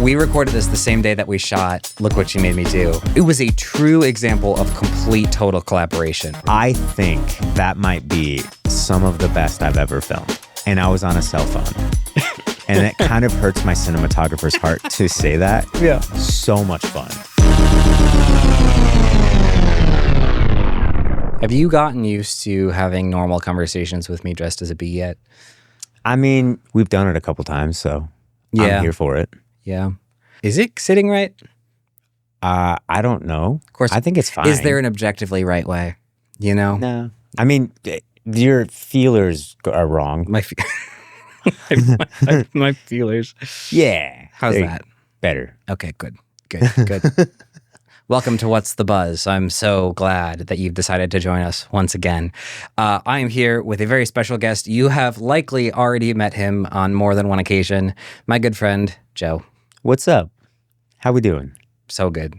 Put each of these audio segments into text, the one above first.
We recorded this the same day that we shot Look What You Made Me Do. It was a true example of complete, total collaboration. I think that might be some of the best I've ever filmed. And I was on a cell phone. And it kind of hurts my cinematographer's heart to say that. Yeah. So much fun. Have you gotten used to having normal conversations with me dressed as a bee yet? I mean, we've done it a couple times, so Yeah. I'm here for it. Yeah. Is it sitting right? I don't know. Of course. I think it's fine. Is there an objectively right way? You know? No. I mean, your feelers are wrong. My my feelers. Yeah. How's that? Better. Okay, good. Welcome to What's the Buzz. I'm so glad that you've decided to join us once again. I am here with a very special guest. You have likely already met him on more than one occasion. My good friend, Joe. What's up? How we doing? So good.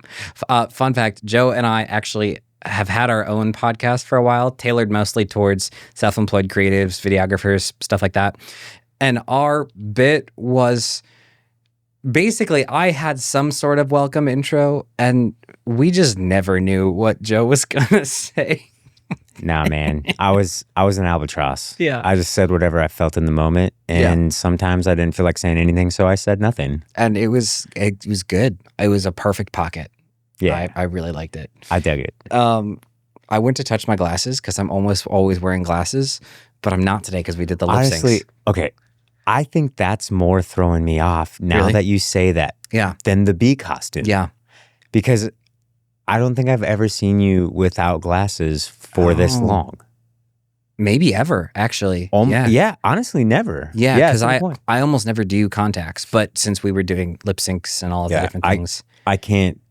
Fun fact, Joe and I actually have had our own podcast for a while, tailored mostly towards self-employed creatives, videographers, stuff like that. And our bit was basically I had some sort of welcome intro and we just never knew what Joe was going to say. Nah, man. I was an albatross. Yeah. I just said whatever I felt in the moment. And sometimes I didn't feel like saying anything, so I said nothing. And it was good. It was a perfect pocket. Yeah. I really liked it. I dug it. I went to touch my glasses because I'm almost always wearing glasses, but I'm not today because we did the lip Honestly, syncs. okay. I think that's more throwing me off now Really? that you say that Yeah. than the bee costume. Yeah. Because I don't think I've ever seen you without glasses for this long. Maybe ever, actually. Yeah, honestly, never. Yeah, because that's the point. I almost never do contacts, but since we were doing lip syncs and all of the different things. I can't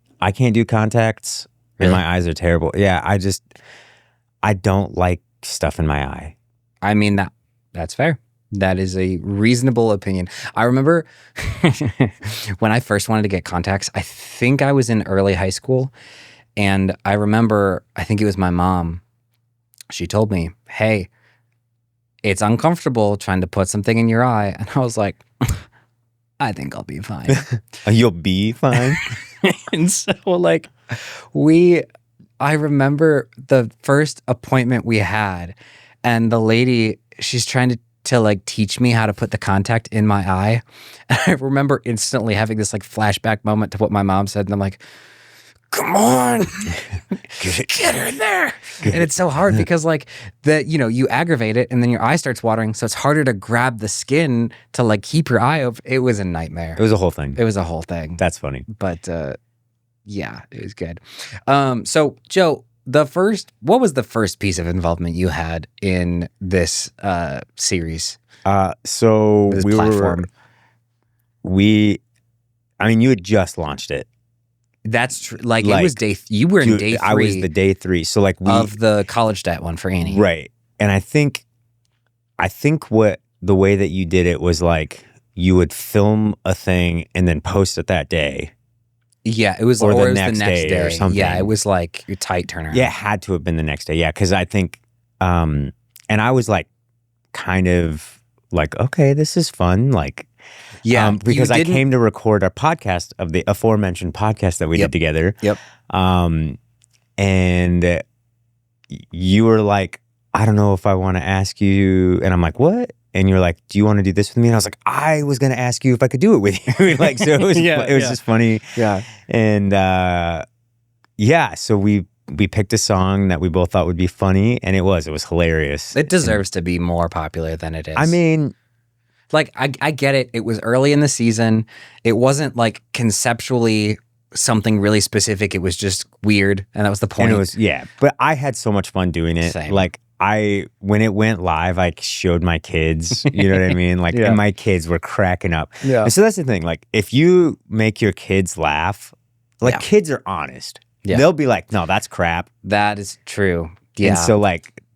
do contacts. Really? And my eyes are terrible. Yeah, I don't like stuff in my eye. I mean, that's fair. That is a reasonable opinion. I remember when I first wanted to get contacts, I think I was in early high school. And I remember, I think it was my mom. She told me, hey, it's uncomfortable trying to put something in your eye. And I was like, I think I'll be fine. You'll be fine? And so I remember the first appointment we had and the lady, she's trying to teach me how to put the contact in my eye. And I remember instantly having this flashback moment to what my mom said. And I'm like, come on, get her in there. And it's so hard because you aggravate it and then your eye starts watering. So it's harder to grab the skin to keep your eye open. It was a nightmare. It was a whole thing. It was a whole thing. That's funny. But yeah, it was good. So Joe, what was the first piece of involvement you had in this series? So this we platform? you had just launched it. That's true. It was you were in day 3. I was the day 3. So of the college debt one for Annie. Right. And I think what the way that you did it was you would film a thing and then post it that day. Yeah, it was or the next day or something. Yeah, it was a tight turnaround. Yeah, it had to have been the next day. Yeah, because I think, and I was kind of okay, this is fun. Because I came to record our podcast of the aforementioned podcast that we did together. Yep. And you were like, I don't know if I want to ask you. And I'm like, what? And you're like, do you want to do this with me? And I was like, I was going to ask you if I could do it with you. So it was, it was just funny. Yeah. And so we picked a song that we both thought would be funny, and it was hilarious. It deserves to be more popular than it is. I mean, I get it. It was early in the season. It wasn't conceptually something really specific. It was just weird, and that was the point. And it was, but I had so much fun doing it. Same. When it went live, I showed my kids, you know what I mean? And my kids were cracking up. Yeah. And so that's the thing. If you make your kids laugh, kids are honest. Yeah. They'll be like, no, that's crap. That is true. Yeah. And so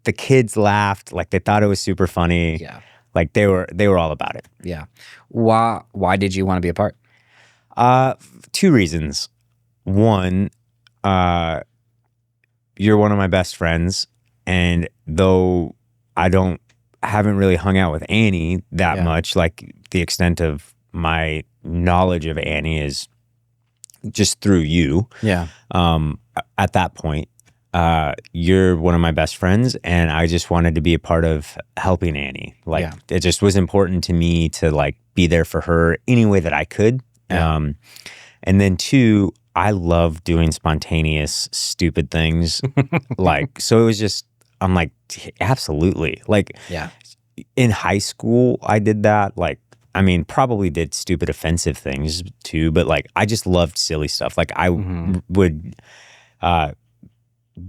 the kids laughed, they thought it was super funny. Yeah. They were all about it. Yeah. Why did you want to be a part? 2 reasons. One, you're one of my best friends. And though I haven't really hung out with Annie that much, the extent of my knowledge of Annie is just through you. Yeah. At that point, you're one of my best friends, and I just wanted to be a part of helping Annie. Like, it just was important to me to like be there for her any way that I could. Yeah. And then two, I love doing spontaneous, stupid things. Like, so it was just, I'm like, absolutely. Like, in high school, I did that. Like, I mean, probably did stupid, offensive things too, but like, I just loved silly stuff. Like, I would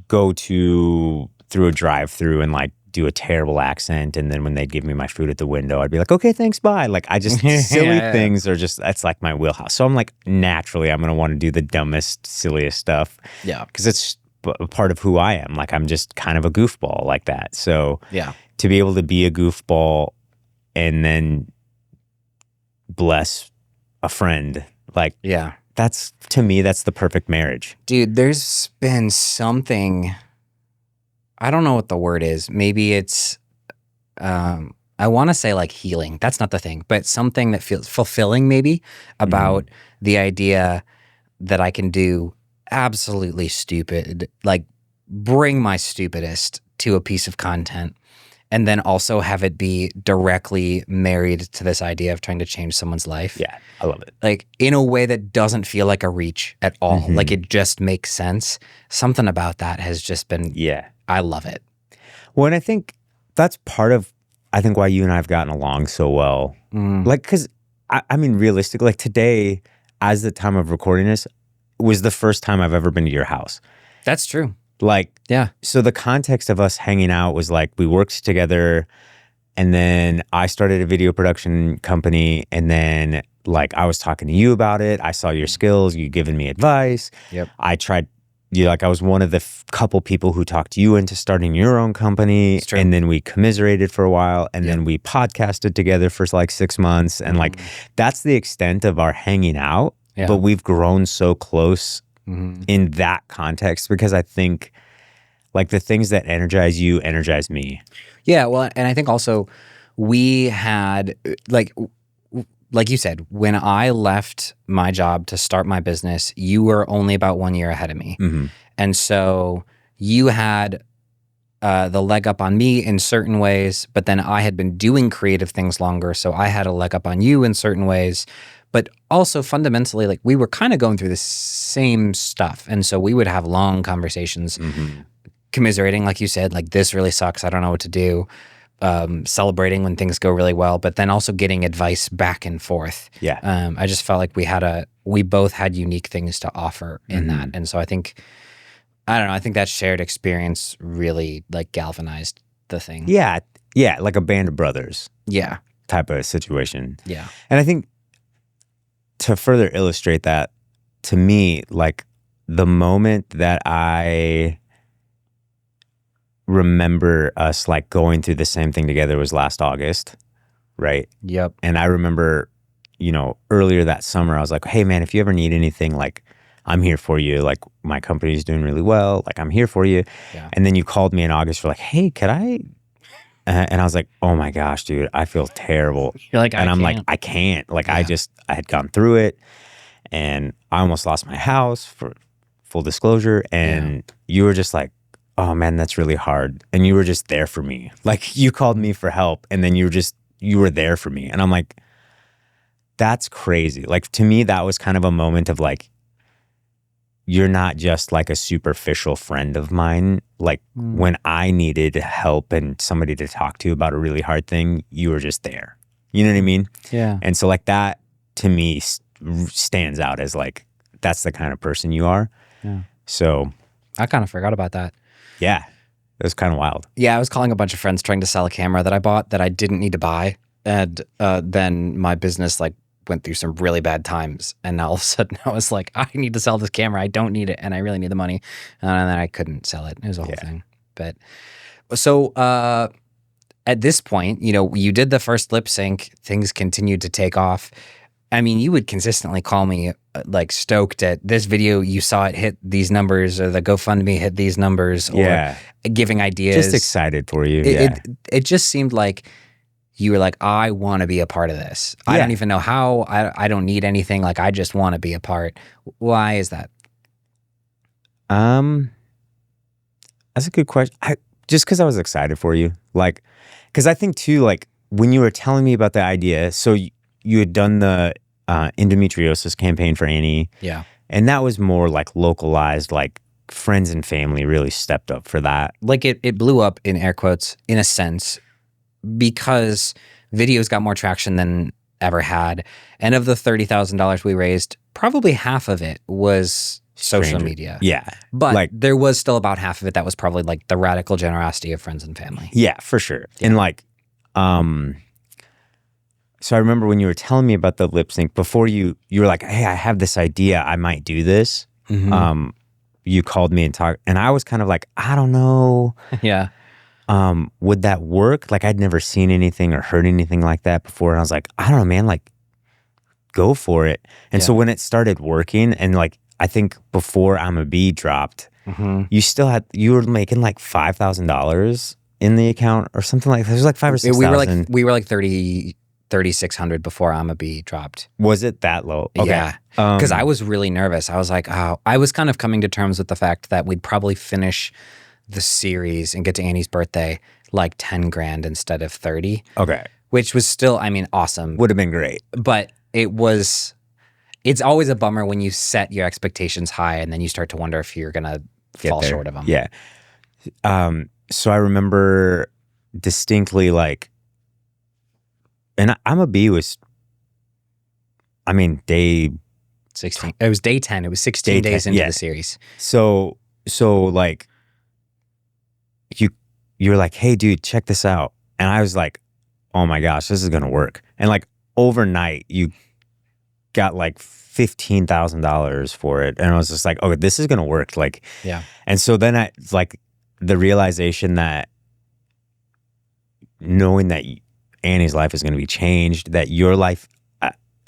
go through a drive-through and like do a terrible accent, and then when they'd give me my food at the window, I'd be like, okay, thanks, bye. Like, I just silly things are just, that's like my wheelhouse. So I'm like, naturally I'm gonna want to do the dumbest, silliest stuff, because it's a part of who I am. Like, I'm just kind of a goofball like that. So to be able to be a goofball and then bless a friend, like, that's, to me, that's the perfect marriage. Dude, there's been something, I don't know what the word is. Maybe it's, I want to say like healing. That's not the thing, but something that feels fulfilling maybe about the idea that I can do absolutely stupid, like bring my stupidest to a piece of content, and then also have it be directly married to this idea of trying to change someone's life. Yeah, I love it. Like, in a way that doesn't feel like a reach at all. Like, it just makes sense. Something about that has just been, I love it. Well, and I think that's part of, I think, why you and I have gotten along so well. Like, because, I mean, realistically, like today, as the time of recording this, was the first time I've ever been to your house. That's true. Like, so the context of us hanging out was like, we worked together, and then I started a video production company, and then like I was talking to you about it. I saw your skills, you given me advice. I tried, like I was one of the couple people who talked you into starting your own company, and then we commiserated for a while, and then we podcasted together for like 6 months, and like that's the extent of our hanging out. But we've grown so close in that context, because I think like the things that energize you energize me. Yeah, well, and I think also we had like you said, when I left my job to start my business, you were only about 1 year ahead of me. And so you had the leg up on me in certain ways, but then I had been doing creative things longer, so I had a leg up on you in certain ways. But also fundamentally, like, we were kind of going through the same stuff. And so we would have long conversations, commiserating, like you said, like, this really sucks, I don't know what to do. Celebrating when things go really well, but then also getting advice back and forth. I just felt like we both had unique things to offer in that. And so I think that shared experience really like galvanized the thing. Yeah, like a band of brothers. Type of situation. And I think, to further illustrate that, to me, like the moment that I remember us like going through the same thing together was last August, right? And I remember, earlier that summer, I was like, hey man, if you ever need anything, like, I'm here for you. Like, my company's doing really well. Like, I'm here for you. And then you called me in August for like, hey, could I? And I was like, oh my gosh, dude, I feel terrible. You're like, and I'm like, I can't. Like, I had gone through it, and I almost lost my house, for full disclosure. And you were just like, oh man, that's really hard. And you were just there for me. Like, you called me for help, and then you were there for me. And I'm like, that's crazy. Like, to me, that was kind of a moment of like, you're not just like a superficial friend of mine. Like, when I needed help and somebody to talk to about a really hard thing, you were just there. You know what I mean? And so like that, to me, stands out as like, that's the kind of person you are. So I kind of forgot about that. Yeah, it was kind of wild. Yeah, I was calling a bunch of friends trying to sell a camera that I bought that I didn't need to buy. And then my business like went through some really bad times, and all of a sudden I was like, I need to sell this camera. I don't need it, and I really need the money. And then I couldn't sell it. It was a whole thing. But so at this point, you did the first lip sync. Things continued to take off. I mean, you would consistently call me like stoked at this video. You saw it hit these numbers, or the GoFundMe hit these numbers, or giving ideas. Just excited for you. It just seemed like you were like, I want to be a part of this. I don't even know how. I don't need anything. Like, I just want to be a part. Why is that? That's a good question. Just because I was excited for you. Like, because I think too, like, when you were telling me about the idea, so you had done the endometriosis campaign for Annie. Yeah. And that was more like localized, like friends and family really stepped up for that. Like it blew up in air quotes in a sense because videos got more traction than ever had. And of the $30,000 we raised, probably half of it was social media. Yeah. But like, there was still about half of it that was probably like the radical generosity of friends and family. Yeah, for sure. Yeah. And like, so I remember when you were telling me about the lip sync, before you were like, hey, I have this idea, I might do this. Mm-hmm. You called me and talked, and I was kind of like, I don't know. Yeah. Would that work? Like, I'd never seen anything or heard anything like that before. And I was like, I don't know, man, like, go for it. And so when it started working, and like, I think before I'm a Bee dropped, mm-hmm. you were making like $5,000 in the account or something like that. There's like 5,000 or 6,000. We were like 3,600 before I'm a Bee dropped. Was it that low? Okay. Yeah. Because I was really nervous. I was like, oh, I was kind of coming to terms with the fact that we'd probably finish the series and get to Annie's birthday like 10 grand instead of 30. Okay. Which was still, I mean, awesome. Would have been great. But it's always a bummer when you set your expectations high and then you start to wonder if you're going to fall short of them. Yeah. So I remember distinctly like, and I'm a Bee was, I mean, day 16. It was day 10. It was 16 days into the series. So like, you're like, hey, dude, check this out. And I was like, oh my gosh, this is going to work. And like overnight, you got like $15,000 for it. And I was just like, okay, this is going to work. Like, yeah. And so then like the realization that knowing that Annie's life is going to be changed, that your life,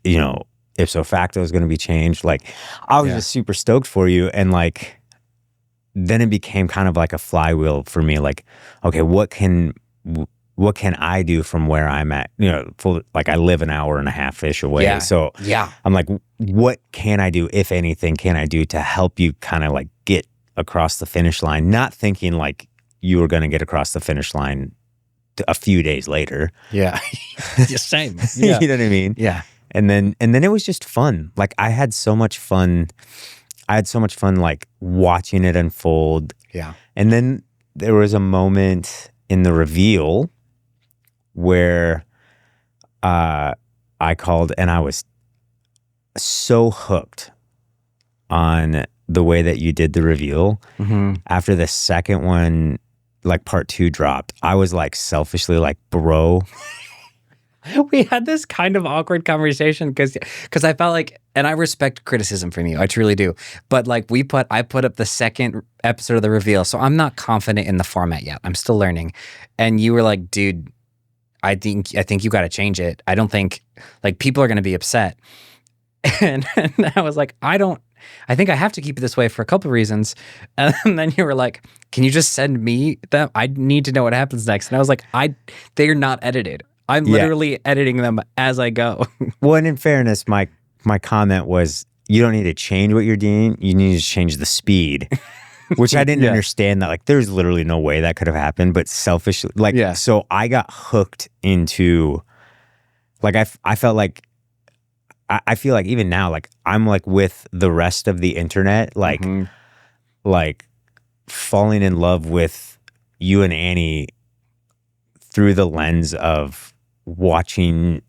ipso facto is going to be changed. Like, I was just super stoked for you. And like, then it became kind of like a flywheel for me. Like, okay, what can I do from where I'm at? Like I live an hour and a half-ish away. Yeah. So I'm like, what can I do, if anything, can I do to help you kind of like get across the finish line? Not thinking like you were going to get across the finish line a few days later. Yeah. Same. Yeah. You know what I mean? Yeah. And then it was just fun. Like I had so much fun like watching it unfold. Yeah. And then there was a moment in the reveal where I called, and I was so hooked on the way that you did the reveal. Mm-hmm. After the second one, like part 2 dropped, I was like selfishly like, bro. We had this kind of awkward conversation because I felt like, and I respect criticism from you, I truly do. But like I put up the second episode of the reveal, so I'm not confident in the format yet. I'm still learning. And you were like, dude, I think you got to change it. I don't think like people are going to be upset. And I was like, I think I have to keep it this way for a couple of reasons. And then you were like, can you just send me them? I need to know what happens next. And I was like, they're not edited. I'm literally editing them as I go. Well, and in fairness, my comment was, you don't need to change what you're doing. You need to change the speed, which I didn't understand that. Like, there's literally no way that could have happened, but selfishly, like, so I got hooked into, like, I felt like, I feel like even now, like, I'm like with the rest of the internet, like, mm-hmm. like falling in love with you and Annie through the lens of watching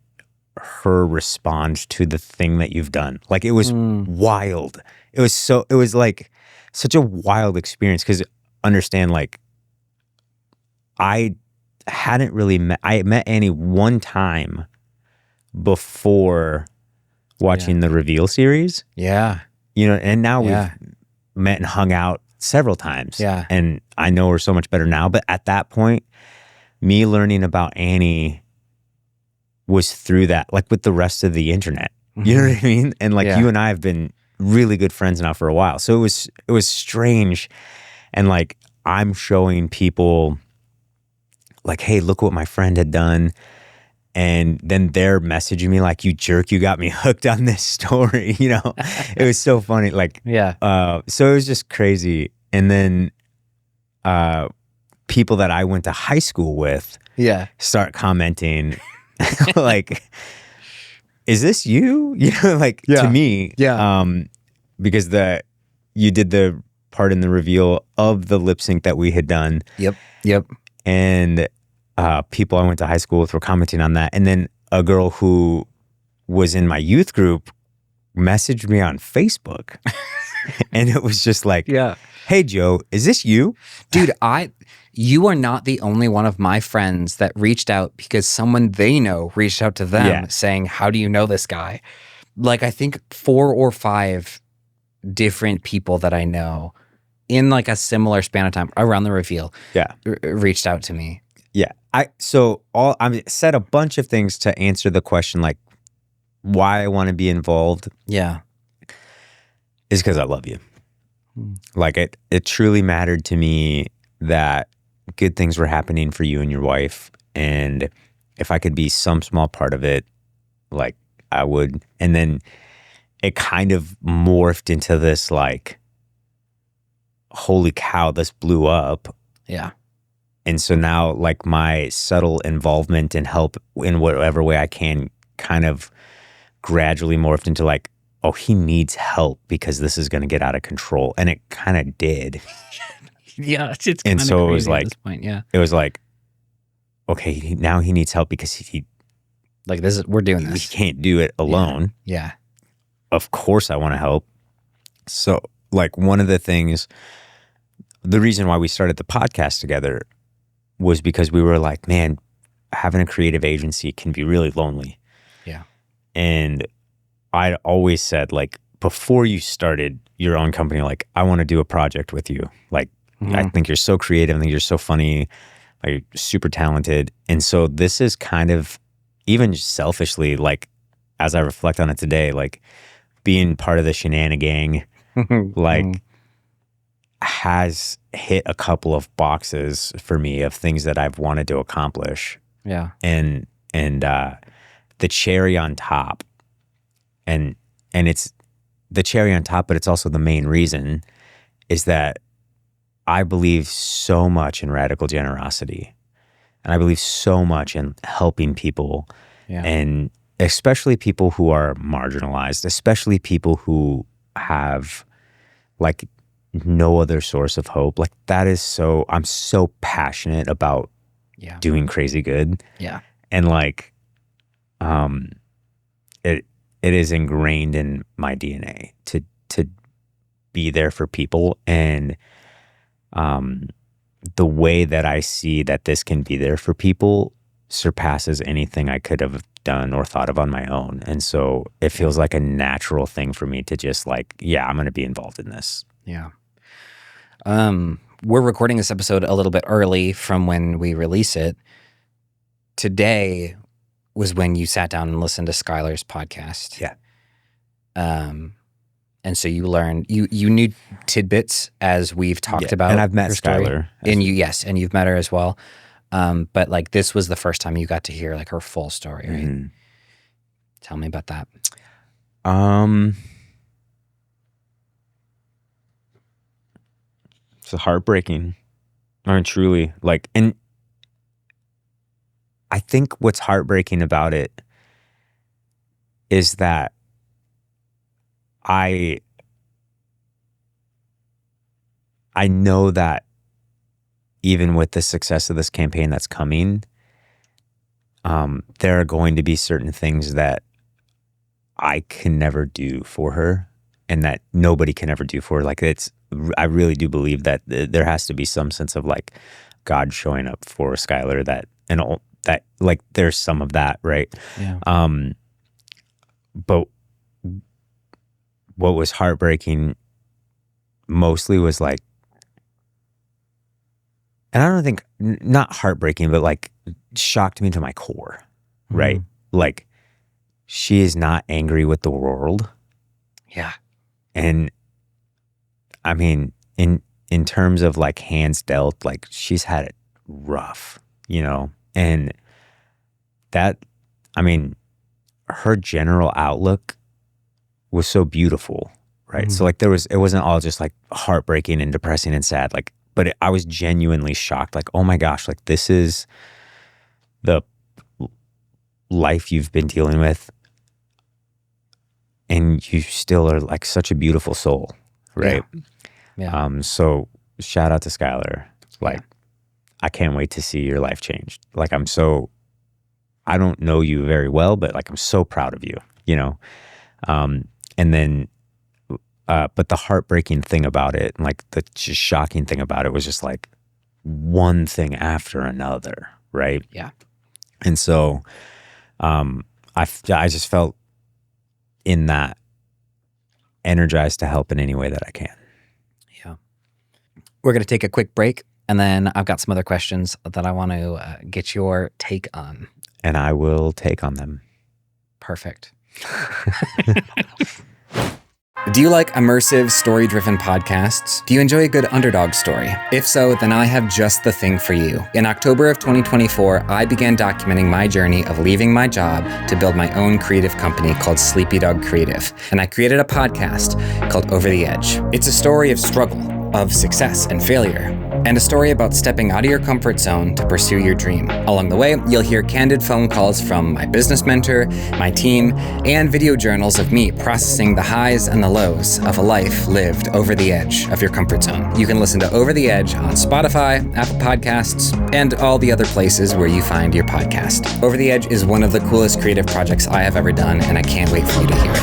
her respond to the thing that you've done. Like, it was wild. It was like such a wild experience, because understand, like, I met Annie one time before watching the reveal series. Yeah. And now we've met and hung out several times. Yeah. And I know her so much better now. But at that point, me learning about Annie was through that, like with the rest of the internet. Mm-hmm. You know what I mean? And like you and I have been really good friends now for a while. So it was strange. And like, I'm showing people like, hey, look what my friend had done. And then they're messaging me like, you jerk, you got me hooked on this story. You know, it was so funny. Like, so it was just crazy. And then people that I went to high school with start commenting like, is this you? You know, like to me, because you did the part in the reveal of the lip sync that we had done. Yep. And people I went to high school with were commenting on that. And then a girl who was in my youth group messaged me on Facebook. And it was just like, hey, Joe, is this you? Dude, you are not the only one of my friends that reached out because someone they know reached out to them saying, how do you know this guy? Like, I think 4 or 5 different people that I know in like a similar span of time around the reveal reached out to me. Yeah. I said a bunch of things to answer the question, like why I want to be involved. Yeah. Is because I love you. Like it truly mattered to me that good things were happening for you and your wife. And if I could be some small part of it, like I would. And then it kind of morphed into this like, holy cow, this blew up. Yeah. And so now like my subtle involvement and help in whatever way I can kind of gradually morphed into like, oh, he needs help because this is going to get out of control. And it kind of did. It's and so it was like, at this point, it was like, okay, now he needs help because we're doing this. He can't do it alone. Yeah. Of course I want to help. So like one of the things, the reason why we started the podcast together was because we were like, man, having a creative agency can be really lonely. Yeah. And I'd always said, like, before you started your own company, like, I want to do a project with you. Like, I think you're so creative. I think you're so funny. Like, you're super talented. And so this is kind of, even selfishly, like, as I reflect on it today, like, being part of the shenanigan, like, has hit a couple of boxes for me of things that I've wanted to accomplish. Yeah. And the cherry on top, and it's the cherry on top, but it's also the main reason, is that I believe so much in radical generosity, and I believe so much in helping people, and especially people who are marginalized, especially people who have like no other source of hope. Like that is so, I'm so passionate about doing crazy good. Yeah. And like, it is ingrained in my DNA to be there for people. And the way that I see that this can be there for people surpasses anything I could have done or thought of on my own. And so it feels like a natural thing for me to just like, I'm going to be involved in this. Yeah. We're recording this episode a little bit early from when we release it. Today was when you sat down and listened to Skylar's podcast. Yeah. And so you learned, you knew tidbits as we've talked about. And I've met Skylar. And and you've met her as well. But like this was the first time you got to hear like her full story, right? Mm-hmm. Tell me about that. It's heartbreaking. I mean, truly, like, and I think what's heartbreaking about it is that I know that even with the success of this campaign that's coming, there are going to be certain things that I can never do for her and that nobody can ever do for her. Like I really do believe that there has to be some sense of like God showing up for Skylar, that and all that, like there's some of that, right? Yeah. But what was heartbreaking mostly was like, and I don't think, not heartbreaking, but like shocked me to my core, right? Like she is not angry with the world. Yeah. And I mean, in terms of like hands dealt, like she's had it rough, you know, and that I mean, her general outlook was so beautiful, right? So like it wasn't all just like heartbreaking and depressing and sad, like, but I was genuinely shocked, like, oh my gosh, like this is the life you've been dealing with, and you still are like such a beautiful soul, right? Yeah. So shout out to Skylar. Like, I can't wait to see your life changed. Like, I don't know you very well, but like, I'm so proud of you, you know? And then, but the heartbreaking thing about it, and like the just shocking thing about it was just like one thing after another, right? Yeah. And so, I just felt in that energized to help in any way that I can. Yeah. We're going to take a quick break, and then I've got some other questions that I want to get your take on. And I will take on them. Perfect. Do you like immersive, story-driven podcasts? Do you enjoy a good underdog story? If so, then I have just the thing for you. In October of 2024, I began documenting my journey of leaving my job to build my own creative company called Sleepy Dog Creative. And I created a podcast called Over the Edge. It's a story of struggle, of success and failure, and a story about stepping out of your comfort zone to pursue your dream. Along the way, you'll hear candid phone calls from my business mentor, my team, and video journals of me processing the highs and the lows of a life lived over the edge of your comfort zone. You can listen to Over the Edge on Spotify, Apple Podcasts, and all the other places where you find your podcast. Over the Edge is one of the coolest creative projects I have ever done, and I can't wait for you to hear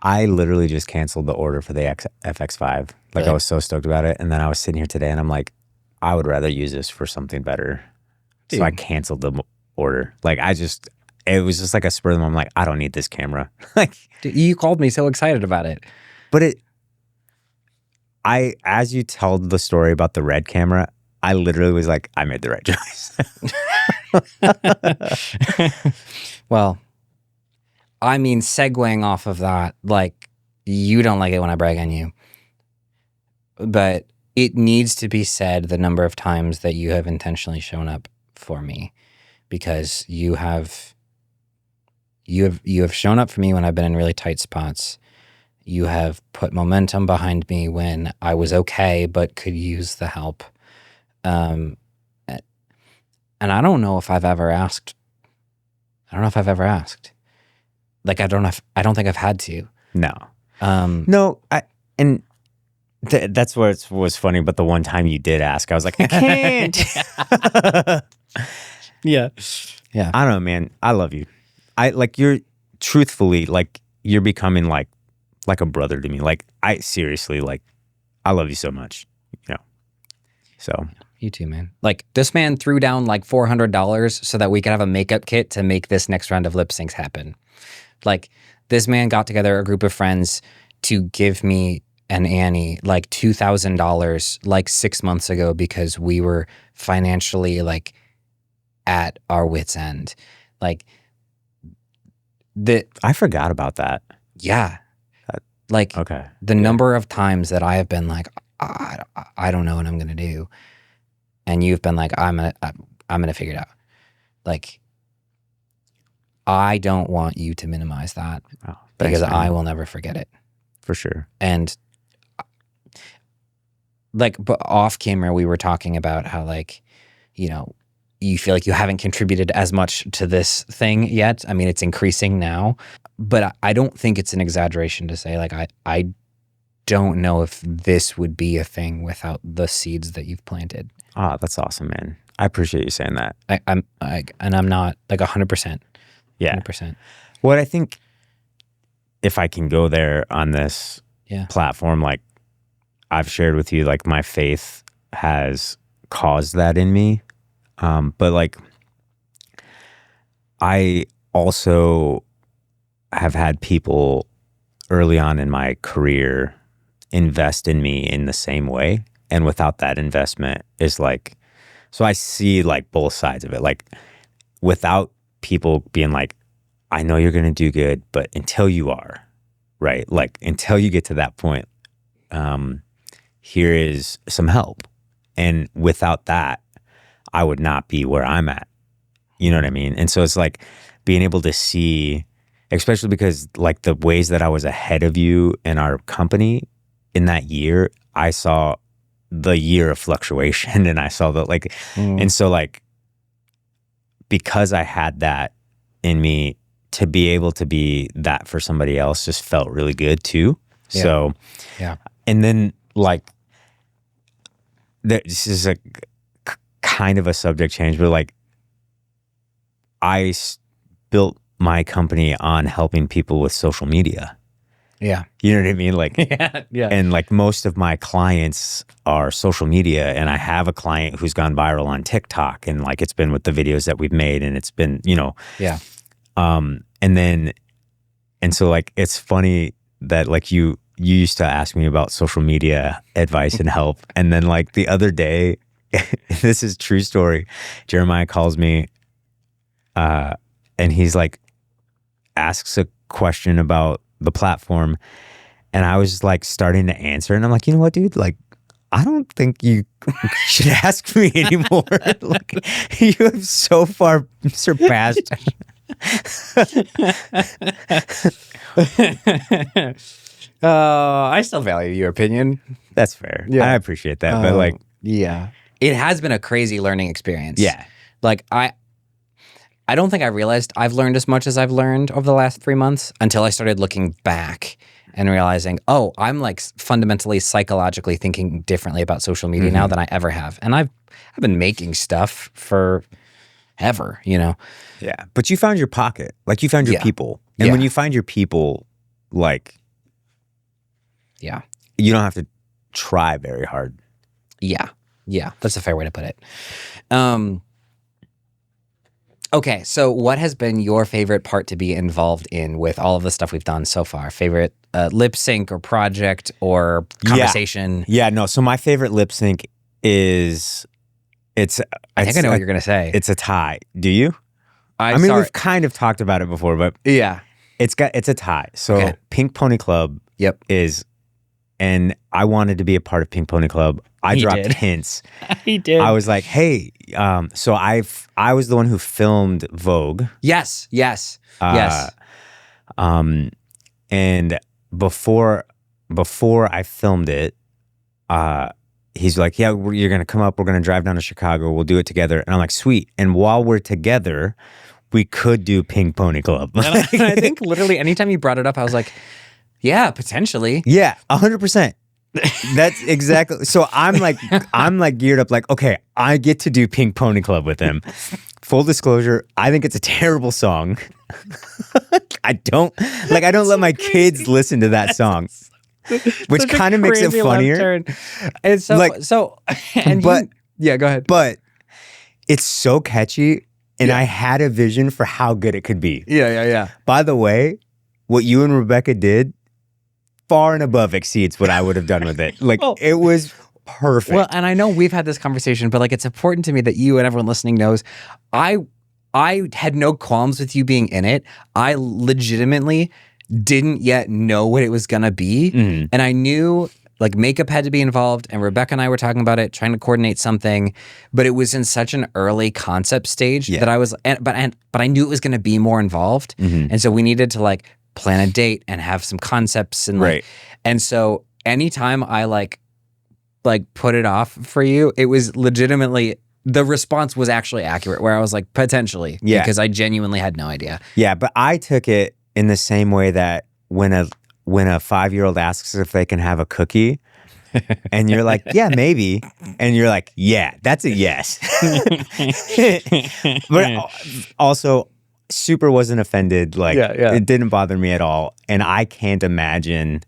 I literally just canceled the order for the FX5. Like, I was so stoked about it. And then I was sitting here today and I'm like, I would rather use this for something better. Dude. So I canceled the order. Like, it was just like a spur of the moment. I'm like, I don't need this camera. Like, dude, you called me so excited about it. But as you told the story about the red camera, I literally was like, I made the right choice. Well, I mean, segueing off of that, like, you don't like it when I brag on you, but it needs to be said the number of times that you have intentionally shown up for me, because you have shown up for me when I've been in really tight spots. You have put momentum behind me when I was okay but could use the help. And I don't know if I've ever asked. Like, I don't think I've had to. No. No, that's what was funny. But the one time you did ask, I was like, I can't. Yeah. I don't know, man. I love you. You're truthfully, like, you're becoming like a brother to me. Like, I seriously, like, I love you so much, you know? So. You too, man. Like, this man threw down like $400 so that we could have a makeup kit to make this next round of lip syncs happen. Like, this man got together a group of friends to give me and Annie like $2,000 like 6 months ago because we were financially like at our wits' end. Like, I forgot about that. Yeah. Like, okay. The number of times that I have been like, I don't know what I'm going to do. And you've been like, I'm going to figure it out. Like, I don't want you to minimize that because I will never forget it. For sure. And like, but off camera, we were talking about how, like, you know, you feel like you haven't contributed as much to this thing yet. I mean, it's increasing now, but I don't think it's an exaggeration to say, like, I don't know if this would be a thing without the seeds that you've planted. Ah, that's awesome, man. I appreciate you saying that. I'm not like 100%. Yeah. 100%. What I think, if I can go there on this platform, like I've shared with you, like my faith has caused that in me. But like, I also have had people early on in my career invest in me in the same way. And without that investment is like, so I see like both sides of it. Like, without people being like, I know you're going to do good, but until you are, right? Like until you get to that point, here is some help. And without that, I would not be where I'm at. You know what I mean? And so it's like being able to see, especially because like the ways that I was ahead of you in our company in that year, I saw the year of fluctuation and I saw that like, and so like, because I had that in me, to be able to be that for somebody else just felt really good too. Yeah. So, yeah. And then like, this is a kind of a subject change, but like, I built my company on helping people with social media. Yeah. You know what I mean? Like, yeah. And like most of my clients are social media, and I have a client who's gone viral on TikTok, and like it's been with the videos that we've made, and it's been, you know. Yeah. And so like, it's funny that like you used to ask me about social media advice and help. And then like the other day, this is true story. Jeremiah calls me, and he's like, asks a question about the platform. And I was like starting to answer, and I'm like, you know what, dude? Like, I don't think you should ask me anymore. Like, you have so far surpassed. I still value your opinion. That's fair. Yeah. I appreciate that. But like, yeah, it has been a crazy learning experience. Yeah. Like I don't think I realized I've learned as much as I've learned over the last 3 months until I started looking back and realizing, oh, I'm like fundamentally psychologically thinking differently about social media now than I ever have. And I've been making stuff for ever, you know? Yeah. But you found your pocket. Like you found your people. And when you find your people, like, yeah, you don't have to try very hard. Yeah. Yeah. That's a fair way to put it. Okay, so what has been your favorite part to be involved in with all of the stuff we've done so far? Favorite lip sync or project or conversation? Yeah, no. So my favorite lip sync is I think I know what you're gonna say. It's a tie. Do you? I mean, we've kind of talked about it before, but yeah, it's a tie. So Pink Pony Club is, and I wanted to be a part of Pink Pony Club. I dropped hints. He did. I was like, hey, so I was the one who filmed Vogue. Yes. And before I filmed it, he's like, yeah, you're going to come up. We're going to drive down to Chicago. We'll do it together. And I'm like, sweet. And while we're together, we could do Pink Pony Club. I think literally anytime you brought it up, I was like, yeah, potentially. Yeah, 100%. That's exactly. So I'm like geared up like, okay, I get to do Pink Pony Club with him. Full disclosure, I think it's a terrible song. I don't let my kids listen to that song. Which kind of makes it funnier. It's so like, go ahead. But it's so catchy, and I had a vision for how good it could be. Yeah. By the way, what you and Rebecca did far and above exceeds what I would have done with it. Like, it was perfect. Well, and I know we've had this conversation, but like, it's important to me that you and everyone listening knows I had no qualms with you being in it. I legitimately didn't yet know what it was going to be. And I knew like makeup had to be involved, and Rebecca and I were talking about it, trying to coordinate something, but it was in such an early concept stage that I was, but I knew it was going to be more involved. And so we needed to like plan a date and have some concepts and like, and so anytime I like put it off for you, it was legitimately, the response was actually accurate, where I was like, potentially, because I genuinely had no idea. Yeah, but I took it in the same way that when a 5-year-old asks if they can have a cookie, and you're like, yeah, maybe, and you're like, yeah, that's a yes. But also, super wasn't offended. Like, it didn't bother me at all. And I can't imagine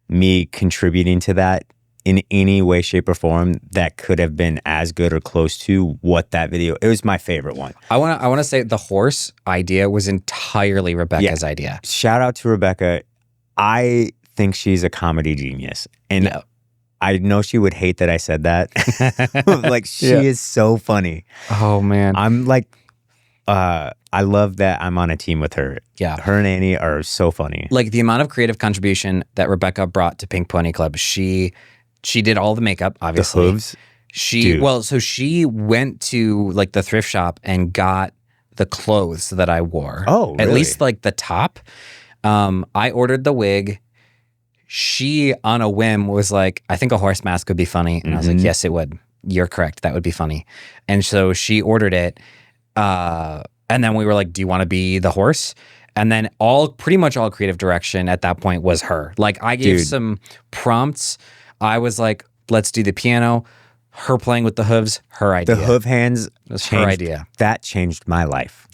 me contributing to that in any way, shape, or form that could have been as good or close to what that video. It was my favorite one. I want to say the horse idea was entirely Rebecca's idea. Shout out to Rebecca. I think she's a comedy genius. And I know she would hate that I said that. Like, she is so funny. Oh, man. I'm like, I love that I'm on a team with her. Yeah. Her and Annie are so funny. Like the amount of creative contribution that Rebecca brought to Pink Pony Club. She did all the makeup, obviously. The hooves. So she went to like the thrift shop and got the clothes that I wore. Oh, really? At least like the top. I ordered the wig. She, on a whim, was like, I think a horse mask would be funny. And I was like, yes, it would. You're correct. That would be funny. And so she ordered it. And then we were like, do you want to be the horse? And then pretty much all creative direction at that point was her. Like I gave some prompts. I was like, let's do the piano. Her playing with the hooves, her idea. The hoof hands was her idea. That changed my life.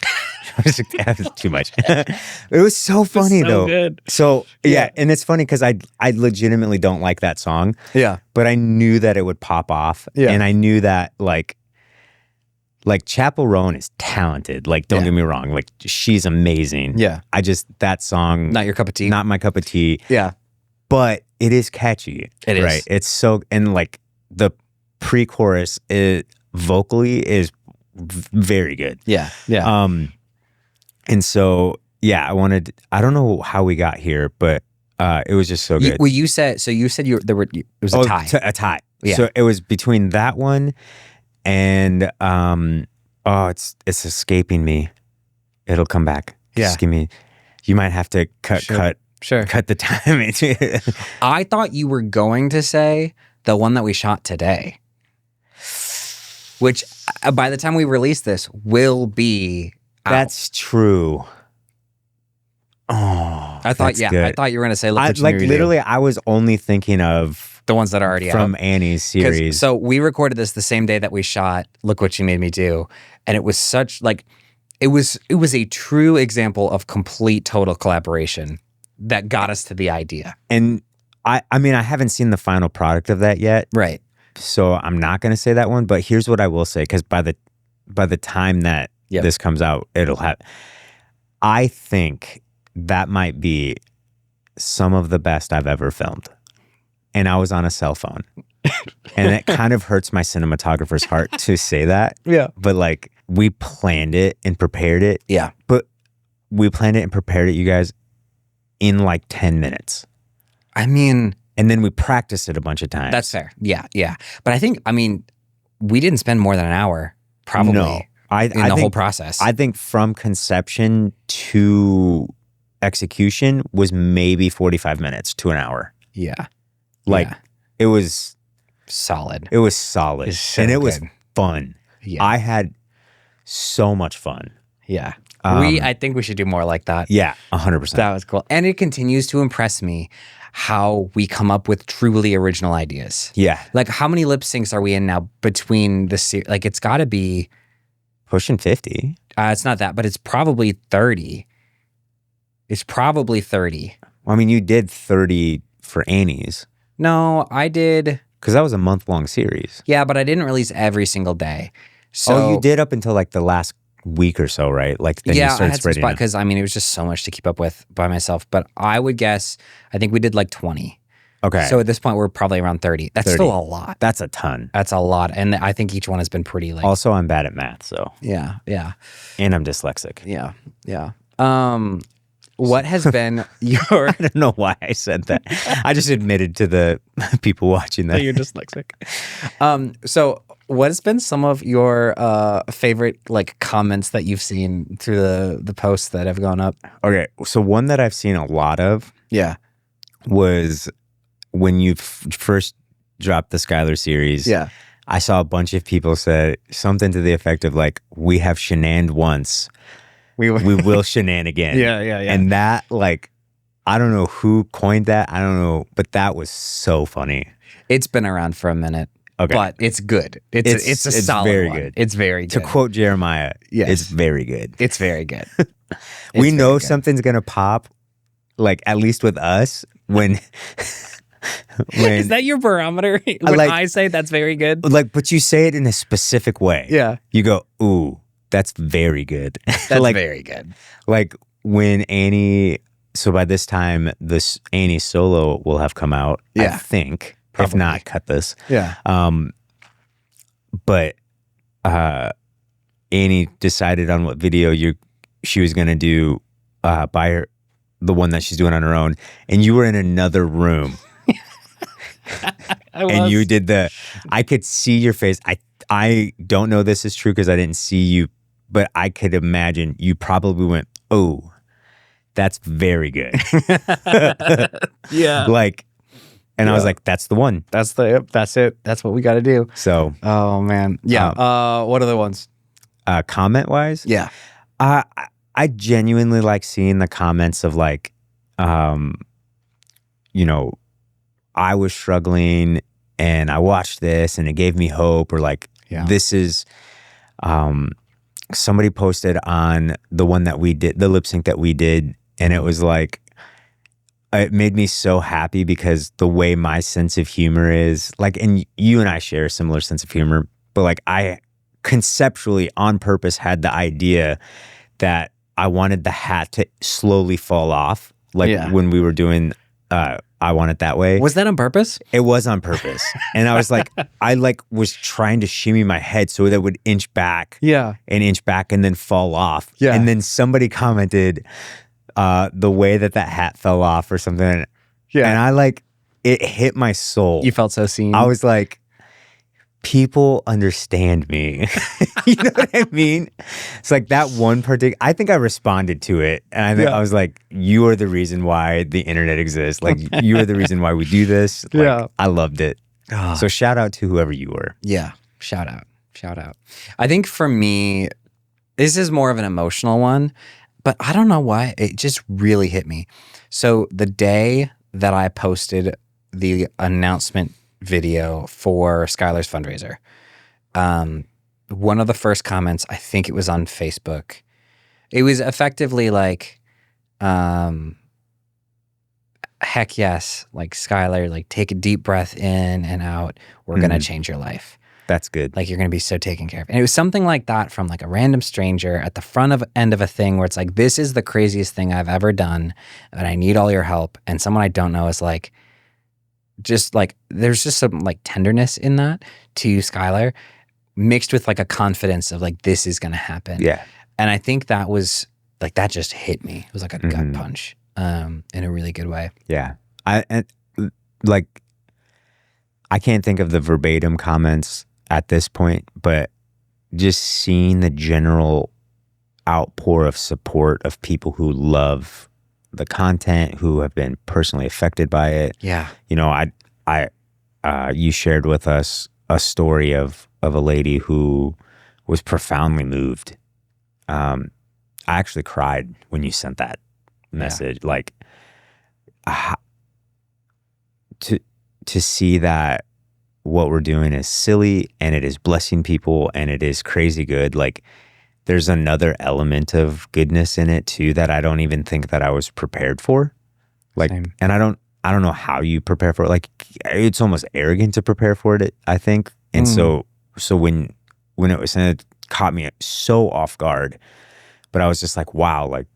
That was too much. It was so funny though. Good. So yeah, and it's funny because I legitimately don't like that song. Yeah. But I knew that it would pop off. Yeah. And I knew that like Chappell Roan is talented. Like, don't get me wrong. Like, she's amazing. Yeah. That song. Not your cup of tea. Not my cup of tea. Yeah. But it is catchy. It is. Right. It's so, and like the pre-chorus vocally is very good. Yeah. Yeah. And so, yeah, I don't know how we got here, but it was just so good. You said it was a tie. A tie. Yeah. So it was between that one and it's escaping me. It'll come back. Yeah. Just give me. You might have to cut the time. I thought you were going to say the one that we shot today, which by the time we release this will be out. That's true. Oh, I thought good. I thought you were going to say look what you like knew literally I was only thinking of the ones that are already from out. Annie's series. So we recorded this the same day that we shot Look What You Made Me Do, and it was such like it was a true example of complete total collaboration that got us to the idea. And I mean I haven't seen the final product of that yet. Right. So I'm not going to say that one, but here's what I will say cuz by the time that this comes out it'll have I think that might be some of the best I've ever filmed. And I was on a cell phone. And it kind of hurts my cinematographer's heart to say that. Yeah. But like we planned it and prepared it. Yeah. But we planned it and prepared it, you guys, in like 10 minutes. I mean, and then we practiced it a bunch of times. That's fair. Yeah. Yeah. But I mean, we didn't spend more than an hour probably in the whole process. I think from conception to execution was maybe 45 minutes to an hour. Yeah. It was solid. It was solid. And it was fun. Yeah. I had so much fun. Yeah. I think we should do more like that. Yeah, 100%. That was cool. And it continues to impress me how we come up with truly original ideas. Yeah. Like how many lip syncs are we in now between the like it's got to be pushing 50. It's not that, but it's probably 30. It's probably 30. Well, I mean, you did 30 for Annie's. No, I did. Because that was a month-long series. Yeah, but I didn't release every single day. So you did up until like the last week or so, right? Like then you started I had some spreading it. because I mean, it was just so much to keep up with by myself. But I would guess, I think we did like 20. Okay. So at this point, we're probably around 30. That's 30. still a lot. That's a ton. That's a lot. And I think each one has been pretty like... Also, I'm bad at math, so... Yeah, yeah. And I'm dyslexic. Yeah, yeah. What has been your... I don't know why I said that. I just admitted to the people watching that. You're dyslexic. So what has been some of your favorite like comments that you've seen through the posts that have gone up? Okay, so one that I've seen a lot of was when you first dropped the Skylar series. Yeah. I saw a bunch of people say something to the effect of like, we have shenaned once. We will shenan again. Yeah. And that, like, I don't know who coined that. I don't know, but that was so funny. It's been around for a minute, but it's good. It's a solid very one. good. It's very good. To quote Jeremiah, yes. It's very good. It's very good. We know something's gonna pop, like at least with us when. Is that your barometer? When I say that's very good? Like, but you say it in a specific way. Yeah. You go, ooh, that's very good. That's like, very good. Like when Annie, so by this time, this Annie solo will have come out, I think. Probably. If not, cut this. Yeah. But Annie decided on what video she was gonna do by the one that she's doing on her own, and you were in another room. And you did I could see your face. I don't know this is true because I didn't see you, but I could imagine you probably went, "Oh, that's very good." Yeah. Like, and I was like, "That's the one. That's it. That's what we got to do." So, oh man, yeah. What other ones? Comment wise, yeah. I genuinely like seeing the comments of like, you know, I was struggling and I watched this and it gave me hope, or like, this is, somebody posted on the one that we did, the lip sync that we did, and it was like, it made me so happy because the way my sense of humor is, like, and you and I share a similar sense of humor, but like I conceptually on purpose had the idea that I wanted the hat to slowly fall off, like when we were doing I Want It That Way. Was that on purpose? It was on purpose. And I was like, I like was trying to shimmy my head so that it would inch back. Yeah. And inch back and then fall off. Yeah. And then somebody commented the way that hat fell off or something. Yeah. And I like, it hit my soul. You felt so seen. I was like, people understand me. You know what I mean? It's like that one particular, I think I responded to it. And I think I was like, you are the reason why the internet exists. Like, you are the reason why we do this. Like, I loved it. So shout out to whoever you were. Yeah. Shout out. I think for me, this is more of an emotional one, but I don't know why. It just really hit me. So the day that I posted the announcement video for Skylar's fundraiser, one of the first comments, I think it was on Facebook, it was effectively like, heck yes, like Skylar, like take a deep breath in and out. We're going to change your life. That's good. Like you're going to be so taken care of. And it was something like that from like a random stranger at the end of a thing where it's like, this is the craziest thing I've ever done and I need all your help. And someone I don't know is like, just like, there's just some like tenderness in that to Skylar mixed with like a confidence of like, this is going to happen. Yeah. And I think that was like, that just hit me. It was like a gut punch in a really good way. Yeah. I can't think of the verbatim comments at this point, but just seeing the general outpour of support of people who love the content, who have been personally affected by it. Yeah. You know, you shared with us a story of a lady who was profoundly moved. I actually cried when you sent that message. Like, to see that what we're doing is silly and it is blessing people and it is crazy good. Like, there's another element of goodness in it too that I don't even think that I was prepared for. Like, Same. And I don't know how you prepare for it. Like, it's almost arrogant to prepare for it, I think. And so when it was sent, it caught me so off guard. But I was just like, wow, like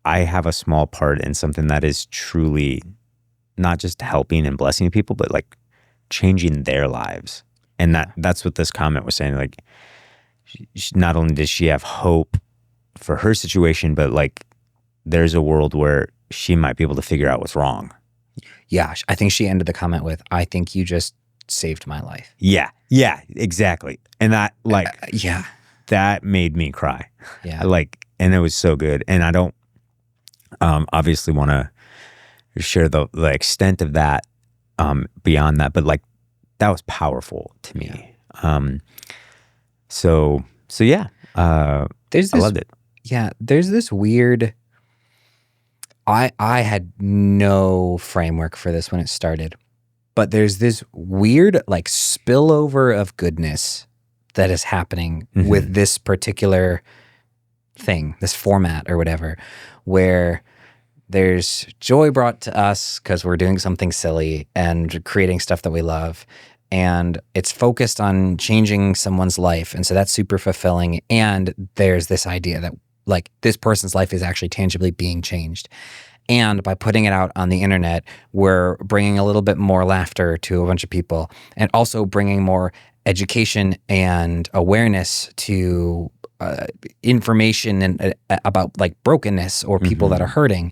I have a small part in something that is truly not just helping and blessing people, but like changing their lives. And that's what this comment was saying. Like, not only does she have hope for her situation, but like there's a world where she might be able to figure out what's wrong. Yeah. I think she ended the comment with, I think you just saved my life. Yeah. Yeah, exactly. And that that made me cry. Yeah. Like, and it was so good. And I don't obviously want to share the extent of that beyond that, but like that was powerful to me. Yeah. So yeah, I loved it. Yeah, there's this weird. I had no framework for this when it started, but there's this weird like spillover of goodness that is happening with this particular thing, this format or whatever, where there's joy brought to us because we're doing something silly and creating stuff that we love. And it's focused on changing someone's life. And so that's super fulfilling. And there's this idea that like this person's life is actually tangibly being changed. And by putting it out on the internet, we're bringing a little bit more laughter to a bunch of people and also bringing more education and awareness to information and about like brokenness or people that are hurting.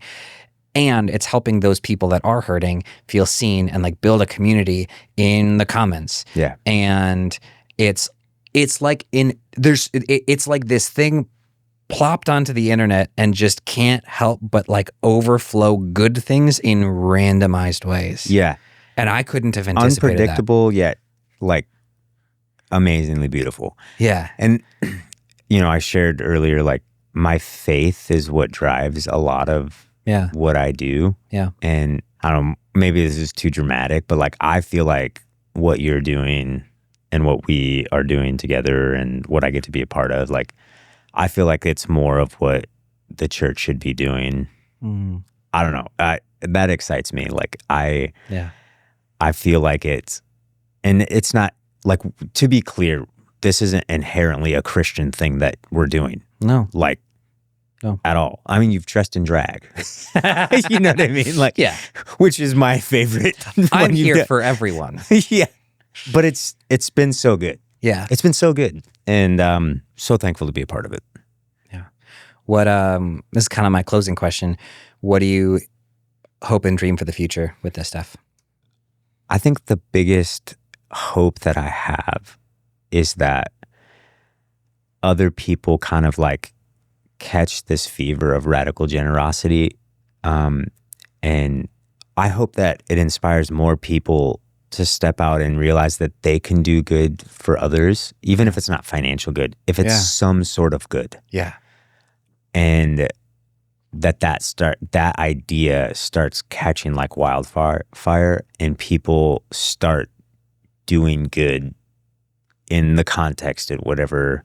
And it's helping those people that are hurting feel seen and like build a community in the comments. Yeah. And it's like it's like this thing plopped onto the internet and just can't help but like overflow good things in randomized ways. Yeah. And I couldn't have anticipated unpredictable that. Yet like amazingly beautiful. Yeah. And I shared earlier, like my faith is what drives a lot of what I do. Yeah. And I don't know, maybe this is too dramatic, but like I feel like what you're doing and what we are doing together and what I get to be a part of, like I feel like it's more of what the church should be doing. I don't know. That excites me. Like I feel like it's not like, to be clear, this isn't inherently a Christian thing that we're doing. No. Like, no. At all. I mean, you've dressed in drag. You know what I mean? Like, yeah. Which is my favorite. I'm here for everyone. Yeah. But it's been so good. Yeah. It's been so good. And so thankful to be a part of it. Yeah. What this is kind of my closing question. What do you hope and dream for the future with this stuff? I think the biggest hope that I have is that other people kind of like catch this fever of radical generosity. And I hope that it inspires more people to step out and realize that they can do good for others, even if it's not financial good, if it's some sort of good. Yeah. And that idea starts catching like wildfire and people start doing good in the context of whatever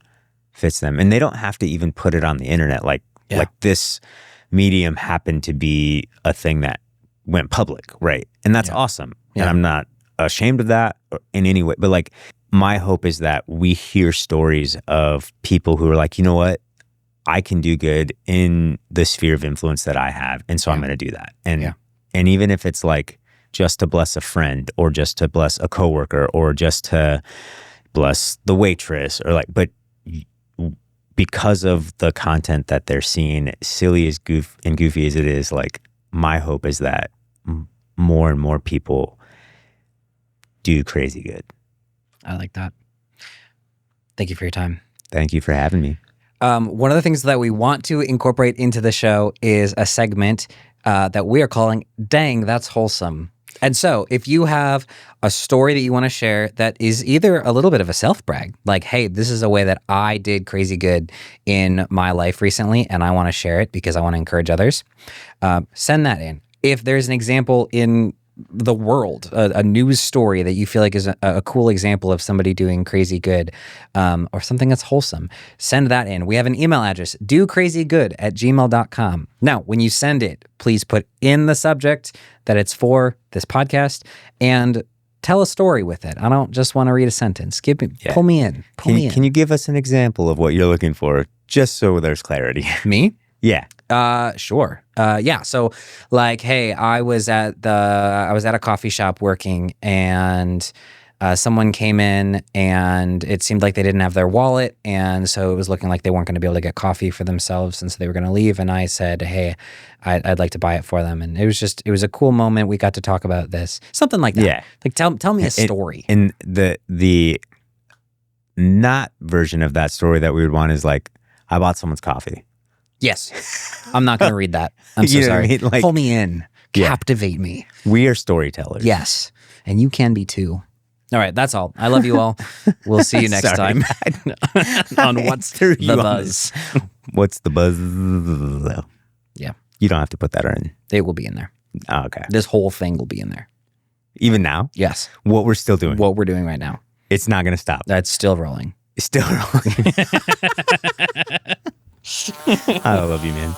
fits them. And they don't have to even put it on the internet. Like this medium happened to be a thing that went public, right? And that's awesome. Yeah. And I'm not ashamed of that in any way. But like my hope is that we hear stories of people who are like, you know what? I can do good in the sphere of influence that I have. And so I'm going to do that. And even if it's like just to bless a friend or just to bless a coworker or just to bless the waitress or like, but because of the content that they're seeing, silly as goofy as it is, like my hope is that more and more people do crazy good. I like that. Thank you for your time. Thank you for having me. One of the things that we want to incorporate into the show is a segment that we are calling Dang, That's Wholesome. And so if you have a story that you want to share that is either a little bit of a self-brag, like, hey, this is a way that I did crazy good in my life recently, and I want to share it because I want to encourage others, send that in. If there's an example in the world, a news story that you feel like is a cool example of somebody doing crazy good, or something that's wholesome, send that in. We have an email address, docrazygood@gmail.com. Now, when you send it, please put in the subject that it's for this podcast and tell a story with it. I don't just want to read a sentence. Pull me in. Can you give us an example of what you're looking for, just so there's clarity? Me? Yeah. Sure. Yeah. So like, hey, I was at a coffee shop working and someone came in and it seemed like they didn't have their wallet. And so it was looking like they weren't going to be able to get coffee for themselves. And so they were going to leave. And I said, hey, I'd like to buy it for them. And it was a cool moment. We got to talk about this, something like that. Yeah. Like tell me a story. And the not version of that story that we would want is like, I bought someone's coffee. Yes. I'm not going to read that. I'm so sorry. I mean? Like, pull me in. Captivate me. We are storytellers. Yes. And you can be too. All right. That's all. I love you all. We'll see you next time on What's the Buzz. What's the Buzz? Yeah. You don't have to put that in. It will be in there. Oh, okay. This whole thing will be in there. Even now? Yes. What we're still doing? What we're doing right now. It's not going to stop. That's still rolling. It's still rolling. I love you, man.